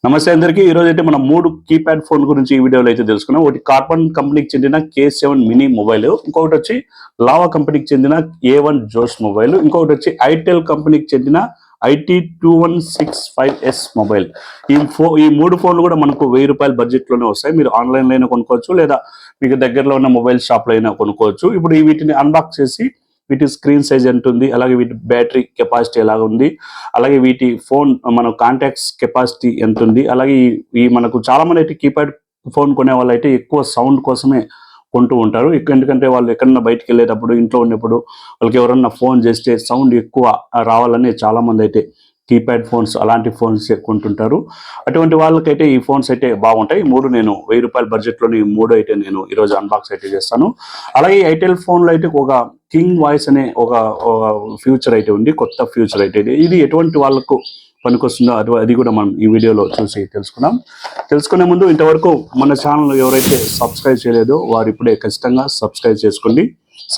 నమస్తే అందరికీ. ఈ రోజు అయితే మనం 3 కీప్యాడ్ ఫోన్ గురించి ఈ వీడియోలో అయితే తెలుసుకున్నాం. ఒకటి కార్బన్ కంపెనీకి చెందిన K7 మినీ మొబైల్, ఇంకొకటి వచ్చి లావా కంపెనీకి చెందిన A1 జోష్ మొబైల్, ఇంకొకటి వచ్చి ఐటెల్ కంపెనీకి చెందిన IT2165S మొబైల్. ఈ 3 ఫోన్లు కూడా మనకు ₹1000 బడ్జెట్ లోనే వస్తాయి. మీరు ఆన్లైన్ లో అయినా కొనుక్కోవచ్చు, లేదా మీకు దగ్గరలో ఉన్న మొబైల్ షాప్ లో అయినా కొనుక్కోవచ్చు. ఇప్పుడు వీటిని అన్బాక్స్ చేసి వీటి స్క్రీన్ సైజ్ ఎంత ఉంది, అలాగే వీటి బ్యాటరీ కెపాసిటీ ఎలా ఉంది, అలాగే వీటి ఫోన్ మన కాంటాక్ట్స్ కెపాసిటీ ఎంత ఉంది, అలాగే ఈ మనకు చాలా మంది అయితే కీప్యాడ్ ఫోన్ కొనే వాళ్ళు అయితే ఎక్కువ సౌండ్ కోసమే కొంటూ ఉంటారు. ఎందుకంటే వాళ్ళు ఎక్కడన్నా బయటకు వెళ్ళేటప్పుడు, ఇంట్లో ఉన్నప్పుడు వాళ్ళకి ఎవరన్నా ఫోన్ చేస్తే సౌండ్ ఎక్కువ రావాలని చాలా మంది అయితే కీప్యాడ్ ఫోన్స్ అలాంటి ఫోన్స్ కొంటుంటారు. అటువంటి వాళ్ళకైతే ఈ ఫోన్స్ అయితే బాగుంటాయి. ఈ 3 నేను ₹1000 బడ్జెట్లోని ఈ 3 అయితే నేను ఈరోజు అన్బాక్స్ అయితే చేస్తాను. అలాగే ఐటెల్ ఫోన్లో అయితే ఒక కింగ్ వాయిస్ అనే ఒక ఫ్యూచర్ అయితే ఉంది, కొత్త ఫ్యూచర్ అయితే. ఇది ఎటువంటి వాళ్ళకు పనికొస్తుందో అది కూడా మనం ఈ వీడియోలో చూసి తెలుసుకునే ముందు ఇంతవరకు మన ఛానల్ ఎవరైతే సబ్స్క్రైబ్ చేయలేదో వారు ఇప్పుడే ఖచ్చితంగా సబ్స్క్రైబ్ చేసుకోండి.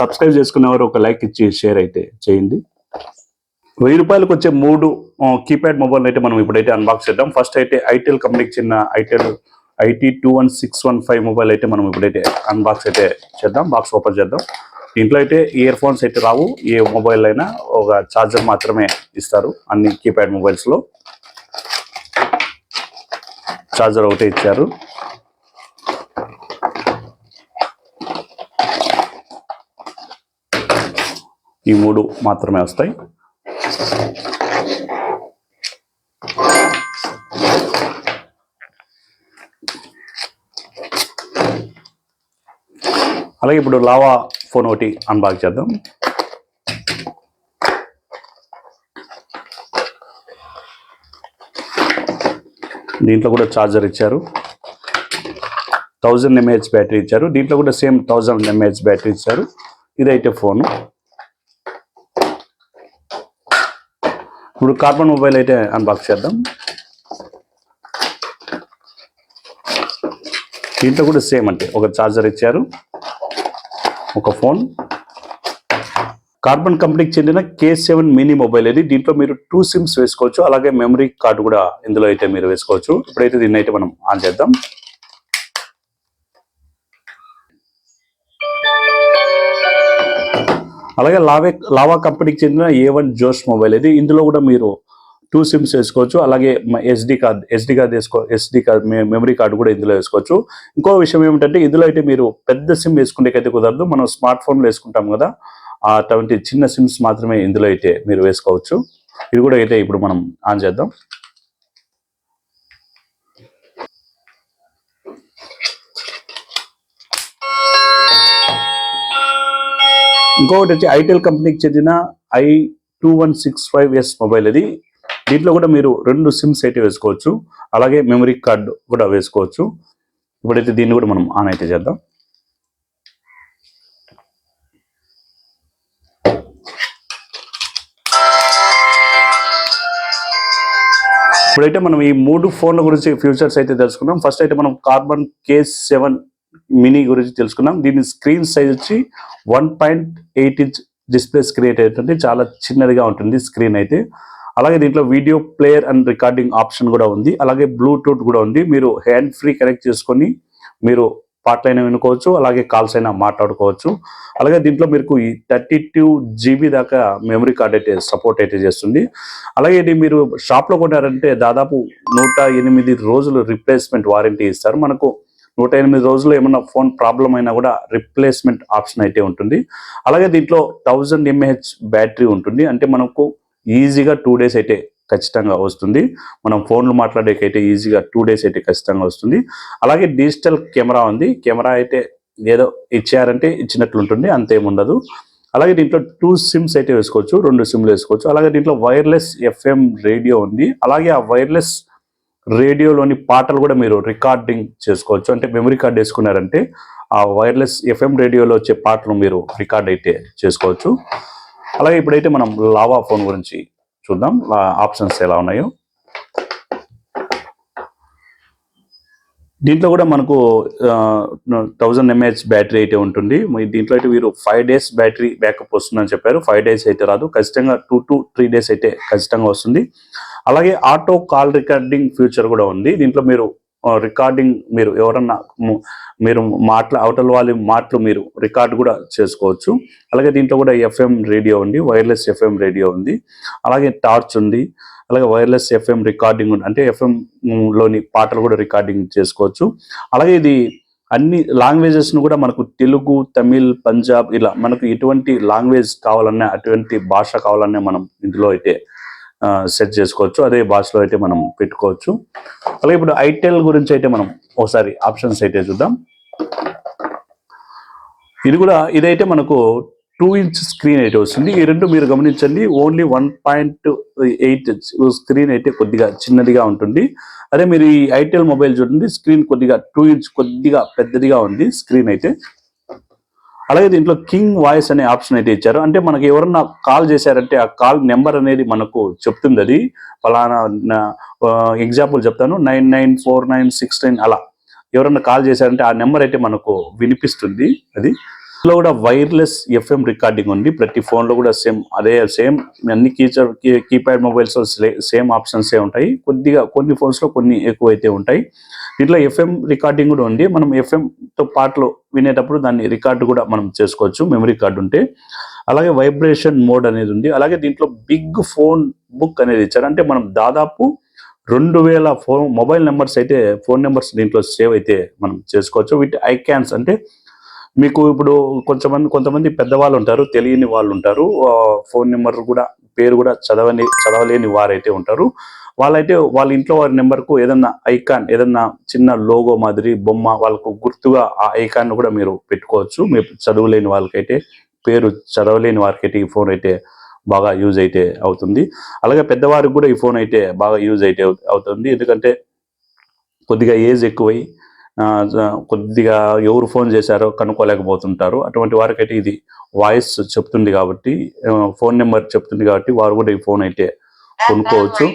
సబ్స్క్రైబ్ చేసుకునేవారు ఒక లైక్ ఇచ్చి షేర్ అయితే చేయండి. ₹1000 వచ్చే 3 కీప్యాడ్ మొబైల్ అయితే మనం ఇప్పుడైతే అన్బాక్స్ చేద్దాం. ఫస్ట్ అయితే ఐటెల్ కంపెనీకి చిన్న ఐటెల్ IT21615 మొబైల్ అయితే మనం ఇప్పుడైతే అన్బాక్స్ అయితే చేద్దాం. బాక్స్ ఓపెన్ చేద్దాం. దీంట్లో అయితే ఇయర్ ఫోన్స్ అయితే రావు. ఏ మొబైల్ అయినా ఒక ఛార్జర్ మాత్రమే ఇస్తారు. అన్ని కీప్యాడ్ మొబైల్స్ లో ఛార్జర్ ఒకటే ఇచ్చారు. ఈ 3 మాత్రమే వస్తాయి. అలాగే ఇప్పుడు లావా ఫోన్ ఒకటి అన్బాక్స్ చేద్దాం. దీంట్లో కూడా ఛార్జర్ ఇచ్చారు, 1000 mAh బ్యాటరీ ఇచ్చారు. దీంట్లో కూడా సేమ్ 1000 mAh బ్యాటరీ ఇచ్చారు. ఇదైతే ఫోను. ఇప్పుడు కార్బన్ మొబైల్ అయితే అన్బాక్స్ చేద్దాం. దీంట్లో కూడా సేమ్ అంటే ఒక ఛార్జర్ ఇచ్చారు, ఒక ఫోన్. కార్బన్ కంపెనీకి చెందిన K7 మినీ మొబైల్ ఇది. దీంట్లో మీరు 2 సిమ్స్ వేసుకోవచ్చు, అలాగే మెమరీ కార్డు కూడా ఇందులో అయితే మీరు వేసుకోవచ్చు. ఇప్పుడైతే దీన్ని అయితే మనం ఆన్ చేద్దాం. అలాగే లావా కంపెనీకి చెందిన A1 జోష్ మొబైల్ ఇది. ఇందులో కూడా మీరు 2 సిమ్స్ వేసుకోవచ్చు, అలాగే ఎస్డి కార్డ్ మెమరీ కార్డు కూడా ఇందులో వేసుకోవచ్చు. ఇంకో విషయం ఏమిటంటే ఇందులో అయితే మీరు పెద్ద సిమ్ వేసుకునేకైతే కుదరదు. మనం స్మార్ట్ ఫోన్లో వేసుకుంటాం కదా, అటువంటి చిన్న సిమ్స్ మాత్రమే ఇందులో అయితే మీరు వేసుకోవచ్చు. ఇది కూడా అయితే ఇప్పుడు మనం ఆన్ చేద్దాం. ఇంకొకటి వచ్చి ఐటెల్ కంపెనీకి చెందిన i2165S మొబైల్ ఇది. దీంట్లో కూడా మీరు 2 సిమ్స్ అయితే వేసుకోవచ్చు, అలాగే మెమరీ కార్డు కూడా వేసుకోవచ్చు. ఇప్పుడైతే దీన్ని కూడా మనం ఆన్ అయితే చేద్దాం. ఇప్పుడైతే మనం ఈ 3 ఫోన్ల గురించి ఫ్యూచర్స్ అయితే తెలుసుకున్నాం. ఫస్ట్ అయితే మనం కార్బన్ K7 మినీ గురించి తెలుసుకున్నాం. దీని స్క్రీన్ సైజ్ వచ్చి 1.8 ఇంచ్ డిస్ప్లే స్క్రీన్ అయితే చాలా చిన్నదిగా ఉంటుంది స్క్రీన్ అయితే. అలాగే దీంట్లో video player and recording option కూడా ఉంది, అలాగే బ్లూటూత్ కూడా ఉంది. మీరు హ్యాండ్ ఫ్రీ కనెక్ట్ చేసుకొని మీరు పాటలైనా వినుకోవచ్చు, అలాగే కాల్స్ అయినా మాట్లాడుకోవచ్చు. అలాగే దీంట్లో మీకు ఈ 32 GB దాకా మెమరీ కార్డ్ అయితే సపోర్ట్ అయితే చేస్తుంది. అలాగే ఇది మీరు షాప్లో కొన్నారంటే దాదాపు 108 రోజులు రిప్లేస్మెంట్ వారంటీ ఇస్తారు. మనకు 108 రోజులు ఏమన్నా ఫోన్ ప్రాబ్లం అయినా కూడా రిప్లేస్మెంట్ ఆప్షన్ అయితే ఉంటుంది. అలాగే దీంట్లో 1000 mAh బ్యాటరీ ఉంటుంది. అంటే మనకు ఈజీగా 2 డేస్ అయితే ఖచ్చితంగా వస్తుంది. మనం ఫోన్లు మాట్లాడేకైతే ఈజీగా 2 డేస్ అయితే ఖచ్చితంగా వస్తుంది. అలాగే డిజిటల్ కెమెరా ఉంది. కెమెరా అయితే ఏదో ఇచ్చారంటే ఇచ్చినట్లు ఉంటుంది, అంతేముండదు. అలాగే దీంట్లో 2 సిమ్స్ అయితే వేసుకోవచ్చు, 2 సిమ్లు వేసుకోవచ్చు. అలాగే దీంట్లో వైర్లెస్ FM రేడియో ఉంది. అలాగే ఆ వైర్లెస్ రేడియోలోని పాటలు కూడా మీరు రికార్డింగ్ చేసుకోవచ్చు. అంటే మెమరీ కార్డ్ వేసుకున్నారంటే ఆ వైర్లెస్ FM రేడియోలో వచ్చే పాటలు మీరు రికార్డ్ అయితే చేసుకోవచ్చు. అలాగే ఇప్పుడైతే మనం లావా ఫోన్ గురించి చూద్దాం, ఆప్షన్స్ ఎలా ఉన్నాయో. దీంట్లో కూడా మనకు 1000 mAh బ్యాటరీ అయితే ఉంటుంది. దీంట్లో అయితే మీరు 5 days బ్యాటరీ బ్యాకప్ వస్తుందని చెప్పారు. 5 days అయితే రాదు, ఖచ్చితంగా 2 to 3 days అయితే ఖచ్చితంగా వస్తుంది. అలాగే ఆటో కాల్ రికార్డింగ్ ఫీచర్ కూడా ఉంది. దీంట్లో మీరు రికార్డింగ్ మీరు ఎవరన్నా మీరు అవతల వాళ్ళ మాటలు మీరు రికార్డ్ కూడా చేసుకోవచ్చు. అలాగే దీంట్లో కూడా ఎఫ్ఎం రేడియో ఉంది, వైర్లెస్ ఎఫ్ఎం రేడియో ఉంది, అలాగే టార్చ్ ఉంది, అలాగే వైర్లెస్ ఎఫ్ఎం రికార్డింగ్ ఉంది, అంటే ఎఫ్ఎం లోని పాటలు కూడా రికార్డింగ్ చేసుకోవచ్చు. అలాగే ఇది అన్ని లాంగ్వేజెస్ను కూడా మనకు తెలుగు, తమిళ్, పంజాబ్ ఇలా మనకు ఎటువంటి లాంగ్వేజ్ కావాలన్నా అటువంటి భాష కావాలన్నా మనం ఇందులో అయితే సెట్ చేసుకోవచ్చు. అదే భాషలో అయితే మనం పెట్టుకోవచ్చు. అలాగే ఇప్పుడు ఐటెల్ గురించి అయితే మనం ఒకసారి ఆప్షన్స్ అయితే చూద్దాం. ఇదైతే మనకు 2-inch స్క్రీన్ అయితే వస్తుంది. ఈ రెండు మీరు గమనించండి, ఓన్లీ 1.8 స్క్రీన్ అయితే కొద్దిగా చిన్నదిగా ఉంటుంది. అదే మీరు ఈ ఐటెల్ మొబైల్ చూడండి, స్క్రీన్ కొద్దిగా 2-inch కొద్దిగా పెద్దదిగా ఉంది స్క్రీన్ అయితే. అలాగే దీంట్లో కింగ్ వాయిస్ అనే ఆప్షన్ అయితే ఇచ్చారు. అంటే మనకి ఎవరన్నా కాల్ చేశారంటే ఆ కాల్ నెంబర్ అనేది మనకు చెప్తుంది. అది ఫలానా ఎగ్జాంపుల్ చెప్తాను, 994969 అలా ఎవరన్నా కాల్ చేశారంటే ఆ నెంబర్ అయితే మనకు వినిపిస్తుంది. అది ఇందులో కూడా వైర్లెస్ ఎఫ్ఎం రికార్డింగ్ ఉంది. ప్రతి ఫోన్లో కూడా సేమ్ అన్ని కీప్యాడ్ మొబైల్స్ సేమ్ ఆప్షన్సే ఉంటాయి. కొద్దిగా కొన్ని ఫోన్స్లో కొన్ని ఎక్కువ అయితే ఉంటాయి. దీంట్లో ఎఫ్ఎం రికార్డింగ్ కూడా ఉంది. మనం ఎఫ్ఎంతో పాటలు వినేటప్పుడు దాన్ని రికార్డు కూడా మనం చేసుకోవచ్చు, మెమరీ కార్డు ఉంటే. అలాగే వైబ్రేషన్ మోడ్ అనేది ఉంది. అలాగే దీంట్లో బిగ్ ఫోన్ బుక్ అనేది ఇచ్చారు. అంటే మనం దాదాపు 2000 మొబైల్ నెంబర్స్ అయితే ఫోన్ నెంబర్స్ దీంట్లో సేవ్ అయితే మనం చేసుకోవచ్చు. విత్ ఐకాన్స్ అంటే మీకు ఇప్పుడు కొంతమంది పెద్దవాళ్ళు ఉంటారు, తెలియని వాళ్ళు ఉంటారు, ఫోన్ నెంబర్ కూడా పేరు కూడా చదవలేని వారైతే ఉంటారు. వాళ్ళ ఇంట్లో వారి నెంబర్కు ఏదన్నా ఐకాన్, ఏదన్నా చిన్న లోగో మాదిరి బొమ్మ వాళ్ళకు గుర్తుగా ఆ ఐకాన్ కూడా మీరు పెట్టుకోవచ్చు. మీరు చదవలేని వాళ్ళకైతే, పేరు చదవలేని వారికైతే ఈ ఫోన్ అయితే బాగా యూజ్ అయితే అవుతుంది. అలాగే పెద్దవారికి కూడా ఈ ఫోన్ అయితే బాగా యూజ్ అయితే అవుతుంది. ఎందుకంటే కొద్దిగా ఏజ్ ఎక్కువై కొద్దిగా ఎవరు ఫోన్ చేశారో కనుక్కోలేకపోతుంటారు. అటువంటి వారికైతే ఇది వాయిస్ చెప్తుంది కాబట్టి, ఫోన్ నెంబర్ చెప్తుంది కాబట్టి వారు కూడా ఈ ఫోన్ అయితే కొనుక్కోవచ్చు.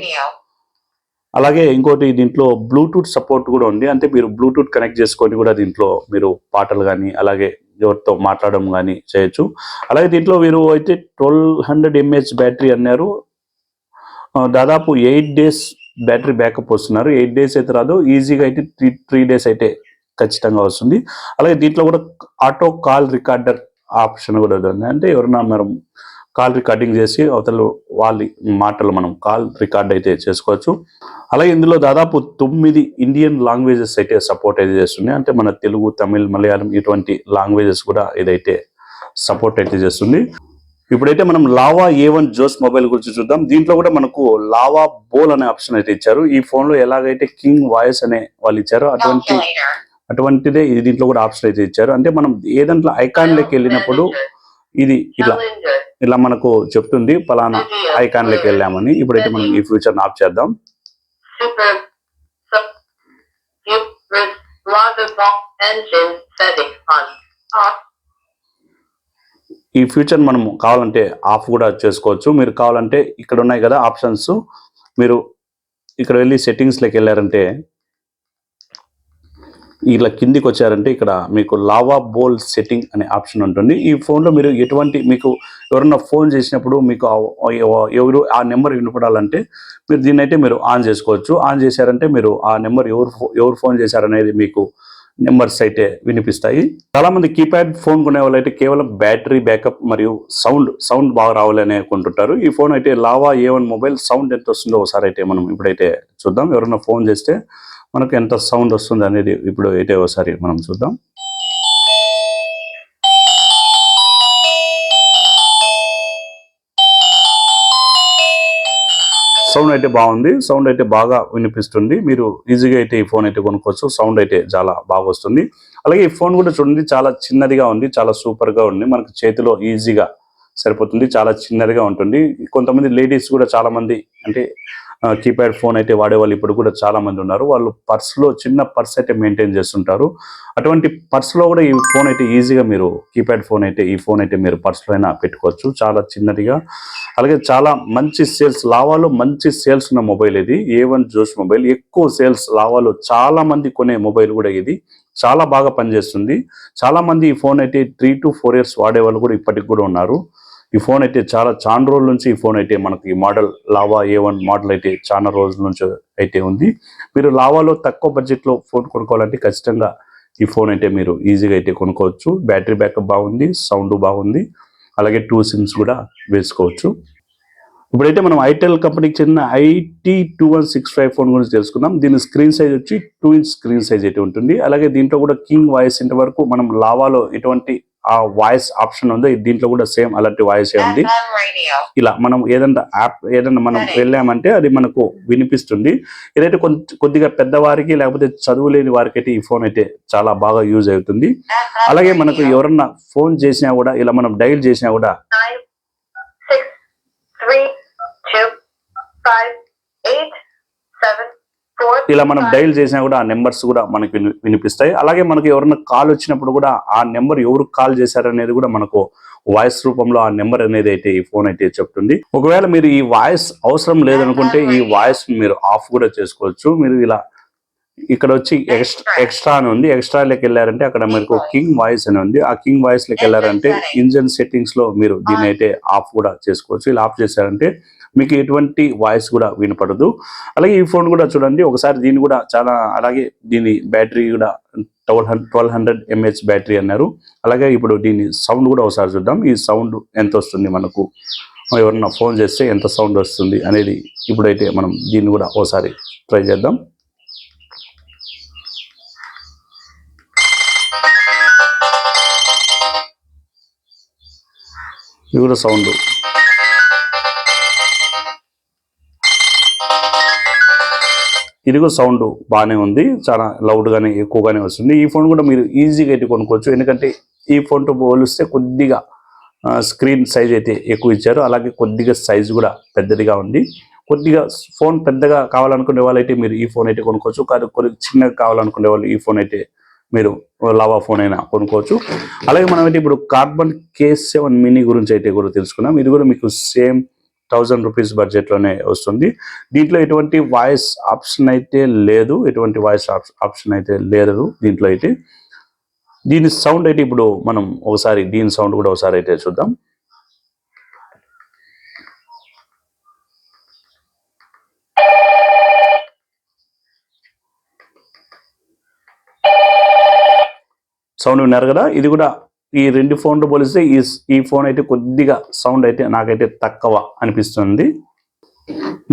అలాగే ఇంకోటి దీంట్లో బ్లూటూత్ సపోర్ట్ కూడా ఉంది. అంటే మీరు బ్లూటూత్ కనెక్ట్ చేసుకొని కూడా దీంట్లో మీరు పాటలు కానీ అలాగే ఎవరితో మాట్లాడడం కానీ చేయొచ్చు. అలాగే దీంట్లో మీరు అయితే 1200 mAh బ్యాటరీ అన్నారు. దాదాపు 8 days బ్యాటరీ బ్యాకప్ వస్తున్నారు. 8 days అయితే రాదు, ఈజీగా అయితే 3 days అయితే ఖచ్చితంగా వస్తుంది. అలాగే దీంట్లో కూడా ఆటో కాల్ రికార్డర్ ఆప్షన్ కూడా ఉంది. అంటే ఎవరన్నా మనం కాల్ రికార్డింగ్ చేసి అవతల వాళ్ళ మాటలు మనం కాల్ రికార్డ్ అయితే చేసుకోవచ్చు. అలాగే ఇందులో దాదాపు 9 ఇండియన్ లాంగ్వేజెస్ అయితే సపోర్ట్ అయితే చేస్తుంది. అంటే మన తెలుగు, తమిళ్, మలయాళం ఇటువంటి లాంగ్వేజెస్ కూడా ఇదైతే సపోర్ట్ అయితే చేస్తుంది. ఇప్పుడైతే మనం లావా A1 జోస్ మొబైల్ గురించి చూద్దాం. దీంట్లో కూడా మనకు లావా బోల్ అనే ఆప్షన్ అయితే ఇచ్చారు. ఈ ఫోన్ లో ఎలాగైతే కింగ్ వాయిస్ అనే వాళ్ళు ఇచ్చారో అటువంటిదే ఇది దీంట్లో కూడా ఆప్షన్ అయితే ఇచ్చారు. అంటే మనం ఏదంట్లో ఐకాన్లోకి వెళ్ళినప్పుడు ఇది ఇలా మనకు చెప్తుంది పలానా ఐకాన్లోకి వెళ్ళామని. ఇప్పుడైతే మనం ఈ ఫ్యూచర్ ఆఫ్ చేద్దాం. ఈ ఫ్యూచర్ మనం కావాలంటే ఆఫ్ కూడా చేసుకోవచ్చు. మీరు కావాలంటే ఇక్కడ ఉన్నాయి కదా ఆప్షన్స్, మీరు ఇక్కడ వెళ్ళి సెట్టింగ్స్లోకి వెళ్ళారంటే ఇలా కిందికి వచ్చారంటే ఇక్కడ మీకు లావా బోల్ సెట్టింగ్ అనే ఆప్షన్ ఉంటుంది. ఈ ఫోన్లో మీరు మీకు ఎవరన్నా ఫోన్ చేసినప్పుడు మీకు ఎవరు ఆ నెంబర్ వినపడాలంటే మీరు దీన్ని అయితే మీరు ఆన్ చేసుకోవచ్చు. ఆన్ చేశారంటే మీరు ఆ నెంబర్ ఎవరు ఫోన్ చేశారనేది మీకు నెంబర్స్ అయితే వినిపిస్తాయి. చాలా మంది కీప్యాడ్ ఫోన్ కొనే వాళ్ళు అయితే కేవలం బ్యాటరీ బ్యాకప్ మరియు సౌండ్ బాగా రావాలని అనుకుంటుంటారు. ఈ ఫోన్ అయితే లావా A1 మొబైల్ సౌండ్ ఎంత వస్తుందో ఒకసారి అయితే మనం ఇప్పుడైతే చూద్దాం. ఎవరైనా ఫోన్ చేస్తే మనకు ఎంత సౌండ్ వస్తుంది అనేది ఇప్పుడు అయితే ఒకసారి మనం చూద్దాం. సౌండ్ అయితే బాగుంది, సౌండ్ అయితే బాగా వినిపిస్తుంది. మీరు ఈజీగా అయితే ఈ ఫోన్ అయితే కొనుక్కోవచ్చు. సౌండ్ అయితే చాలా బాగా వస్తుంది. అలాగే ఈ ఫోన్ కూడా చూడండి, చాలా చిన్నదిగా ఉంది, చాలా సూపర్గా ఉంది. మనకు చేతిలో ఈజీగా సరిపోతుంది, చాలా చిన్నదిగా ఉంటుంది. కొంతమంది లేడీస్ కూడా చాలా మంది అంటే కీప్యాడ్ ఫోన్ అయితే వాడేవాళ్ళు ఇప్పుడు కూడా చాలా మంది ఉన్నారు. వాళ్ళు చిన్న పర్స్ అయితే మెయింటైన్ చేస్తుంటారు. అటువంటి పర్స్లో కూడా ఈ ఫోన్ అయితే ఈజీగా మీరు కీప్యాడ్ ఫోన్ అయితే ఈ ఫోన్ అయితే మీరు పర్స్లో అయినా పెట్టుకోవచ్చు, చాలా చిన్నదిగా. అలాగే చాలా మంచి సేల్స్, లావాలో మంచి సేల్స్ ఉన్న మొబైల్ ఇది. A1 జోస్ మొబైల్ ఎక్కువ సేల్స్, లావాలో చాలా మంది కొనే మొబైల్ కూడా ఇది. చాలా బాగా పనిచేస్తుంది. చాలా మంది ఈ ఫోన్ అయితే 3 to 4 years వాడే వాళ్ళు కూడా ఇప్పటికి కూడా ఉన్నారు. ఈ ఫోన్ అయితే చాలా రోజుల నుంచి ఈ ఫోన్ అయితే మనకి ఈ మోడల్ లావా A1 మోడల్ అయితే చాలా రోజుల నుంచి అయితే ఉంది. మీరు లావాలో తక్కువ బడ్జెట్లో ఫోన్ కొనుక్కోవాలంటే ఖచ్చితంగా ఈ ఫోన్ అయితే మీరు ఈజీగా అయితే కొనుక్కోవచ్చు. బ్యాటరీ బ్యాకప్ బాగుంది, సౌండ్ బాగుంది, అలాగే 2 సిమ్స్ కూడా వేసుకోవచ్చు. ఇప్పుడైతే మనం ఐటెల్ కంపెనీకి చెందిన IT2165 ఫోన్ గురించి తెలుసుకుందాం. దీని స్క్రీన్ సైజ్ వచ్చి 2 ఇంచ్ స్క్రీన్ సైజ్ అయితే ఉంటుంది. అలాగే దీంట్లో కూడా కింగ్ వాయిస్ ఇంతవరకు మనం లావాలో ఎటువంటి ఆ వాయిస్ ఆప్షన్ ఉందో దీంట్లో కూడా సేమ్ అలాంటి వాయిస్ ఉంది. ఇలా మనం ఏదైనా మనం వెళ్ళామంటే అది మనకు వినిపిస్తుంది. ఇదైతే కొద్దిగా పెద్దవారికి లేకపోతే చదువు లేని వారికి అయితే ఈ ఫోన్ అయితే చాలా బాగా యూజ్ అవుతుంది. అలాగే మనకు ఎవరన్నా ఫోన్ చేసినా కూడా ఇలా మనం డైల్ చేసినా కూడా ఇలా మనం డైల్ చేసినా కూడా ఆ నెంబర్స్ కూడా మనకి వినిపిస్తాయి. అలాగే మనకు ఎవరైనా కాల్ వచ్చినప్పుడు కూడా ఆ నెంబర్ ఎవరు కాల్ చేశారనేది కూడా మనకు వాయిస్ రూపంలో ఆ నెంబర్ అనేది అయితే ఈ ఫోన్ అయితే చెప్తుంది. ఒకవేళ మీరు ఈ వాయిస్ అవసరం లేదనుకుంటే ఈ వాయిస్ మీరు ఆఫ్ కూడా చేసుకోవచ్చు. మీరు ఇలా ఇక్కడ వచ్చి ఎక్స్ట్రా అని ఉంది, ఎక్స్ట్రాలోకి వెళ్ళారంటే అక్కడ మీకు కింగ్ వాయిస్ అని ఉంది. ఆ కింగ్ వాయిస్ లోకి వెళ్ళారంటే ఇంజన్ సెట్టింగ్స్ లో మీరు దీన్ని అయితే ఆఫ్ కూడా చేసుకోవచ్చు. ఇలా ఆఫ్ చేశారంటే మీకు ఎటువంటి వాయిస్ కూడా వినపడదు. అలాగే ఈ ఫోన్ కూడా చూడండి ఒకసారి, దీన్ని కూడా అలాగే దీని బ్యాటరీ కూడా 1200 mAh బ్యాటరీ అన్నారు. అలాగే ఇప్పుడు దీని సౌండ్ కూడా ఒకసారి చూద్దాం. ఈ సౌండ్ ఎంత వస్తుంది, మనకు ఎవరన్నా ఫోన్ చేస్తే ఎంత సౌండ్ వస్తుంది అనేది ఇప్పుడైతే మనం దీన్ని కూడా ఒకసారి ట్రై చేద్దాం. ఇది కూడా సౌండ్. ఇది కూడా సౌండ్ బాగానే ఉంది, చాలా లౌడ్గానే ఎక్కువగానే వస్తుంది. ఈ ఫోన్ కూడా మీరు ఈజీగా అయితే కొనుక్కోవచ్చు. ఎందుకంటే ఈ ఫోన్తో పోలిస్తే కొద్దిగా స్క్రీన్ సైజ్ అయితే ఎక్కువ ఇచ్చారు. అలాగే కొద్దిగా సైజ్ కూడా పెద్దదిగా ఉంది. కొద్దిగా ఫోన్ పెద్దగా కావాలనుకునే వాళ్ళైతే మీరు ఈ ఫోన్ అయితే కొనుక్కోవచ్చు. కానీ కొద్దిగా చిన్నగా కావాలనుకునే వాళ్ళు ఈ ఫోన్ అయితే మీరు లావా ఫోన్ అయినా కొనుక్కోవచ్చు. అలాగే మనం అయితే ఇప్పుడు కార్బన్ K7 మినీ గురించి అయితే కూడా తెలుసుకున్నాం. ఇది కూడా మీకు సేమ్ 1000 రూపీస్ బడ్జెట్లోనే వస్తుంది. దీంట్లో ఎటువంటి వాయిస్ ఆప్షన్ అయితే లేదు, దీంట్లో అయితే. దీని సౌండ్ అయితే ఇప్పుడు మనం ఒకసారి దీని సౌండ్ కూడా ఒకసారి అయితే చూద్దాం. సౌండ్ విన్నారు కదా. ఇది కూడా ఈ రెండు ఫోన్లు పోలిస్తే ఈ ఫోన్ అయితే కొద్దిగా సౌండ్ అయితే నాకైతే తక్కువ అనిపిస్తుంది.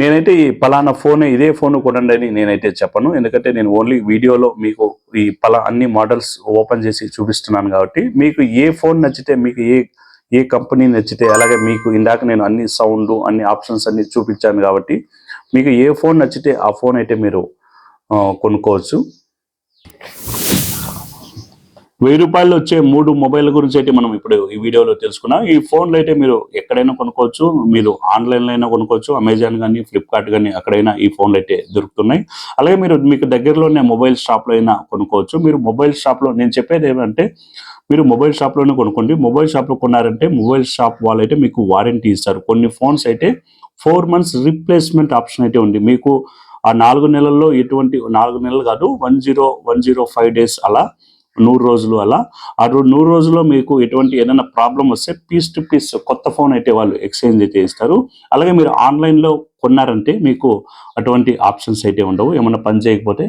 నేనైతే ఈ పలానా ఫోన్ ఇదే ఫోన్ కొనండి అని నేనైతే చెప్పను. ఎందుకంటే నేను ఓన్లీ వీడియోలో మీకు ఈ అన్ని మోడల్స్ ఓపెన్ చేసి చూపిస్తున్నాను కాబట్టి, మీకు ఏ ఫోన్ నచ్చితే, మీకు ఏ కంపెనీ నచ్చితే, అలాగే మీకు ఇందాక నేను అన్ని సౌండ్ అన్ని ఆప్షన్స్ అన్ని చూపించాను కాబట్టి మీకు ఏ ఫోన్ నచ్చితే ఆ ఫోన్ అయితే మీరు కొనుక్కోవచ్చు. 1000 రూపాయలు వచ్చే 3 మొబైల్ గురించి అయితే మనం ఇప్పుడు ఈ వీడియోలో తెలుసుకున్నాం. ఈ ఫోన్లు అయితే మీరు ఎక్కడైనా కొనుక్కోవచ్చు. మీరు ఆన్లైన్లో అయినా కొనుక్కోవచ్చు, అమెజాన్ కానీ ఫ్లిప్కార్ట్ కానీ అక్కడైనా ఈ ఫోన్లు అయితే దొరుకుతున్నాయి. అలాగే మీకు దగ్గరలోనే మొబైల్ షాప్లో అయినా కొనుక్కోవచ్చు. మీరు మొబైల్ షాప్లో, నేను చెప్పేది ఏమంటే మీరు మొబైల్ షాప్లోనే కొనుక్కోండి. మొబైల్ షాప్లో కొన్నారంటే మొబైల్ షాప్ వాళ్ళు అయితే మీకు వారంటీ ఇస్తారు. కొన్ని ఫోన్స్ అయితే 4 months రీప్లేస్మెంట్ ఆప్షన్ అయితే ఉంది. మీకు ఆ 4 నెలల్లో 4 నెలలు కాదు, 105 days అలా 100 రోజులు అలా. ఆ 100 రోజుల్లో మీకు ఎటువంటి ఏదైనా ప్రాబ్లం వస్తే పీస్ టు పీస్ కొత్త ఫోన్ అయితే వాళ్ళు ఎక్స్చేంజ్ అయితే ఇస్తారు. అలాగే మీరు ఆన్లైన్లో కొన్నారంటే మీకు అటువంటి ఆప్షన్స్ అయితే ఉండవు. ఏమైనా పని చేయకపోతే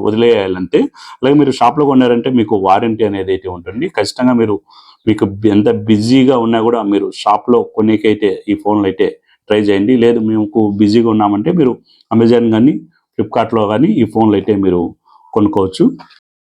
వదిలేయాలంటే. అలాగే మీరు షాప్లో కొన్నారంటే మీకు వారంటీ అనేది అయితే ఉంటుంది. ఖచ్చితంగా మీకు ఎంత బిజీగా ఉన్నా కూడా మీరు షాప్లో కొనేకైతే ఈ ఫోన్లు అయితే ట్రై చేయండి. లేదు మేము బిజీగా ఉన్నామంటే మీరు అమెజాన్ కానీ ఫ్లిప్కార్ట్లో కానీ ఈ ఫోన్లు అయితే మీరు కొనుక్కోవచ్చు.